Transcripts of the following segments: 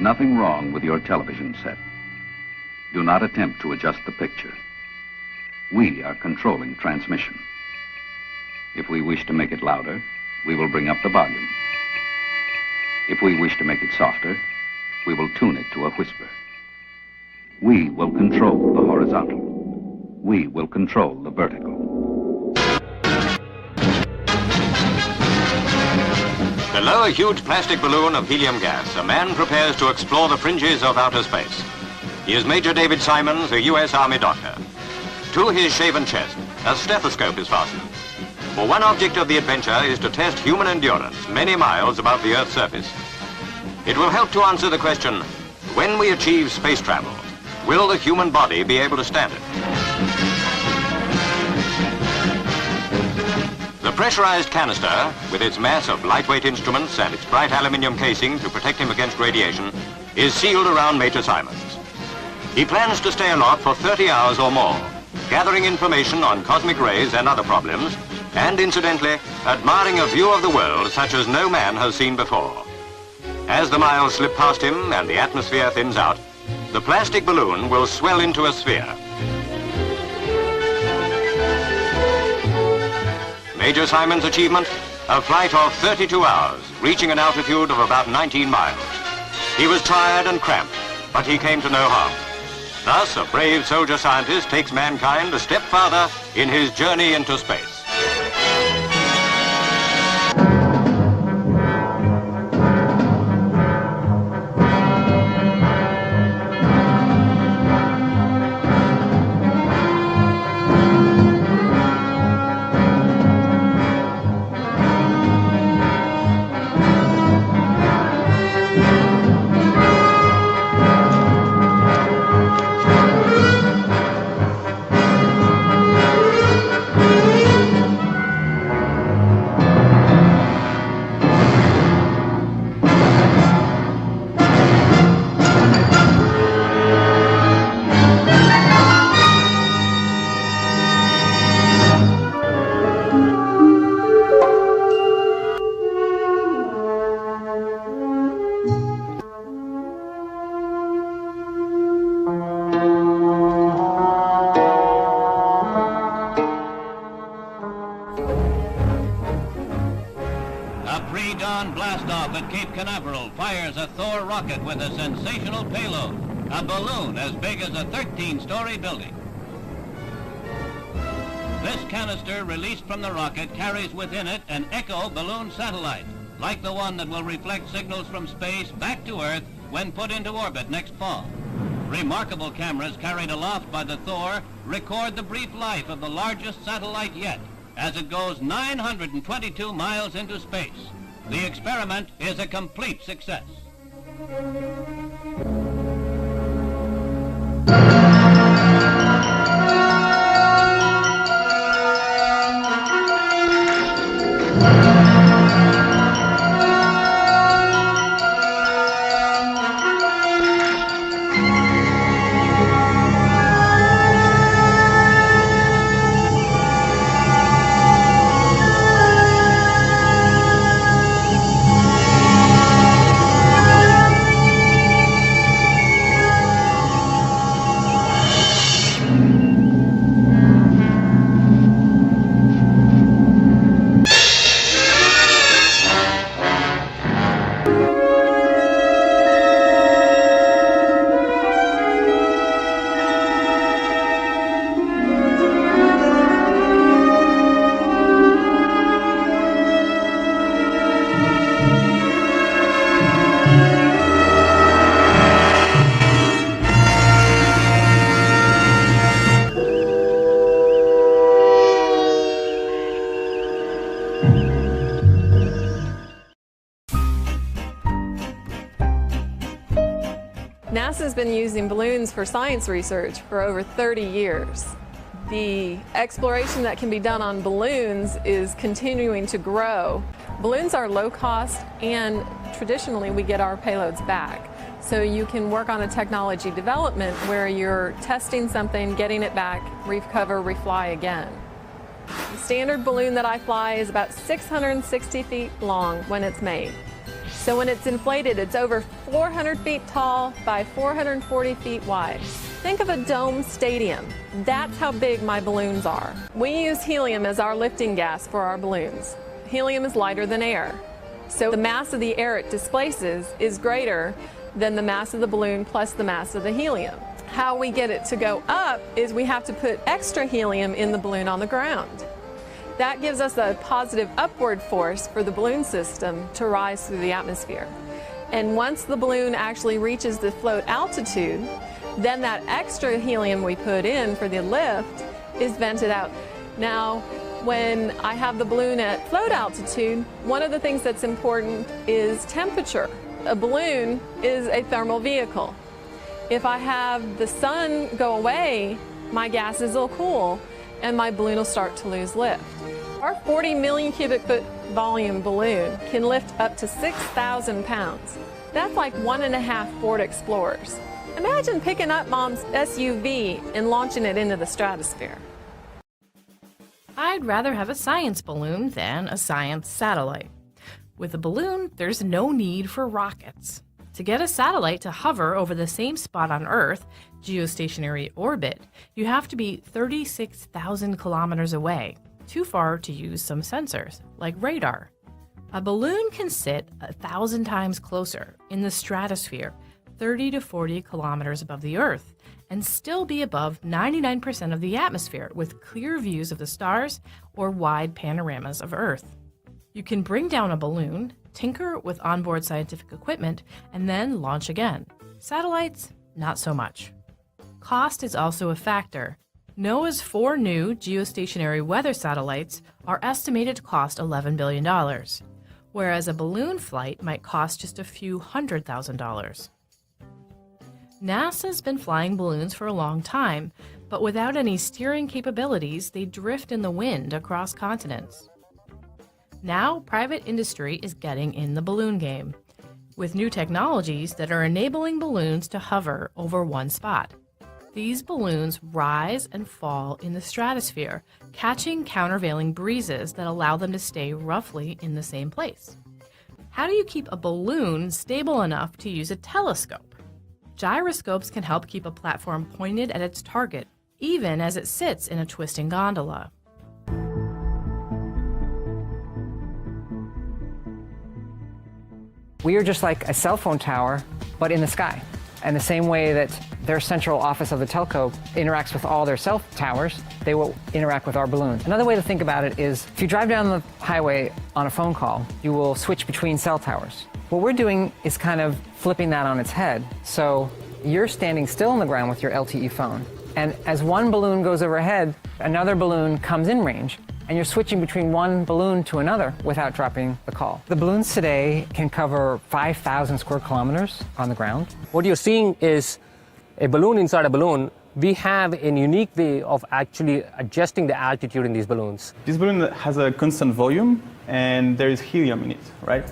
nothing wrong with your television set. Do not attempt to adjust the picture. We are controlling transmission. If we wish to make it louder, we will bring up the volume. If we wish to make it softer, we will tune it to a whisper. We will control the horizontal. We will control the vertical. Below a huge plastic balloon of helium gas, a man prepares to explore the fringes of outer space. He is Major David Simons, a U.S. Army doctor. To his shaven chest, a stethoscope is fastened. For one object of the adventure is to test human endurance many miles above the Earth's surface. It will help to answer the question, when we achieve space travel, will the human body be able to stand it? The pressurized canister, with its mass of lightweight instruments and its bright aluminium casing to protect him against radiation, is sealed around Major Simons. He plans to stay aloft for 30 hours or more, gathering information on cosmic rays and other problems, and incidentally, admiring a view of the world such as no man has seen before. As the miles slip past him and the atmosphere thins out, the plastic balloon will swell into a sphere. Major Simons' achievement, a flight of 32 hours, reaching an altitude of about 19 miles. He was tired and cramped, but he came to no harm. Thus, a brave soldier scientist takes mankind a step farther in his journey into space. Pre-dawn blastoff at Cape Canaveral fires a Thor rocket with a sensational payload, a balloon as big as a 13-story building. This canister released from the rocket carries within it an Echo balloon satellite, like the one that will reflect signals from space back to Earth when put into orbit next fall. Remarkable cameras carried aloft by the Thor record the brief life of the largest satellite yet, as it goes 922 miles into space. The experiment is a complete success. NASA's been using balloons for science research for over 30 years. The exploration that can be done on balloons is continuing to grow. Balloons are low cost, and traditionally we get our payloads back. So you can work on a technology development where you're testing something, getting it back, recover, refly again. The standard balloon that I fly is about 660 feet long when it's made. So when it's inflated, it's over 400 feet tall by 440 feet wide. Think of a dome stadium. That's how big my balloons are. We use helium as our lifting gas for our balloons. Helium is lighter than air. So the mass of the air it displaces is greater than the mass of the balloon plus the mass of the helium. How we get it to go up is we have to put extra helium in the balloon on the ground. That gives us a positive upward force for the balloon system to rise through the atmosphere. And once the balloon actually reaches the float altitude, then that extra helium we put in for the lift is vented out. Now, when I have the balloon at float altitude, one of the things that's important is temperature. A balloon is a thermal vehicle. If I have the sun go away, my gases will cool and my balloon will start to lose lift. Our 40 million cubic foot volume balloon can lift up to 6,000 pounds. That's like 1.5 Ford Explorers. Imagine picking up Mom's SUV and launching it into the stratosphere. I'd rather have a science balloon than a science satellite. With a balloon, there's no need for rockets. To get a satellite to hover over the same spot on Earth, geostationary orbit, you have to be 36,000 kilometers away, too far to use some sensors, like radar. A balloon can sit 1,000 times closer, in the stratosphere, 30 to 40 kilometers above the Earth, and still be above 99% of the atmosphere with clear views of the stars or wide panoramas of Earth. You can bring down a balloon, tinker with onboard scientific equipment, and then launch again. Satellites, not so much. Cost is also a factor. NOAA's 4 new geostationary weather satellites are estimated to cost $11 billion, whereas a balloon flight might cost just a few $100,000. NASA's been flying balloons for a long time, but without any steering capabilities, they drift in the wind across continents. Now, private industry is getting in the balloon game, with new technologies that are enabling balloons to hover over one spot. These balloons rise and fall in the stratosphere, catching countervailing breezes that allow them to stay roughly in the same place. How do you keep a balloon stable enough to use a telescope? Gyroscopes can help keep a platform pointed at its target, even as it sits in a twisting gondola. We are just like a cell phone tower, but in the sky. And the same way that their central office of the telco interacts with all their cell towers, they will interact with our balloon. Another way to think about it is, if you drive down the highway on a phone call, you will switch between cell towers. What we're doing is kind of flipping that on its head. So you're standing still on the ground with your LTE phone, and as one balloon goes overhead, another balloon comes in range, and you're switching between one balloon to another without dropping the call. The balloons today can cover 5,000 square kilometers on the ground. What you're seeing is a balloon inside a balloon. We have a unique way of actually adjusting the altitude in these balloons. This balloon has a constant volume, and there is helium in it, right?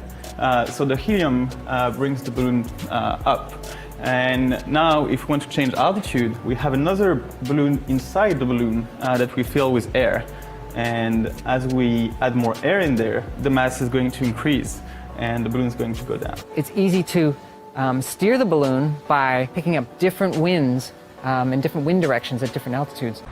So the helium brings the balloon up. And now, if we want to change altitude, we have another balloon inside the balloon that we fill with air. And as we add more air in there, the mass is going to increase, and the balloon is going to go down. It's easy to steer the balloon by picking up different winds and different wind directions at different altitudes.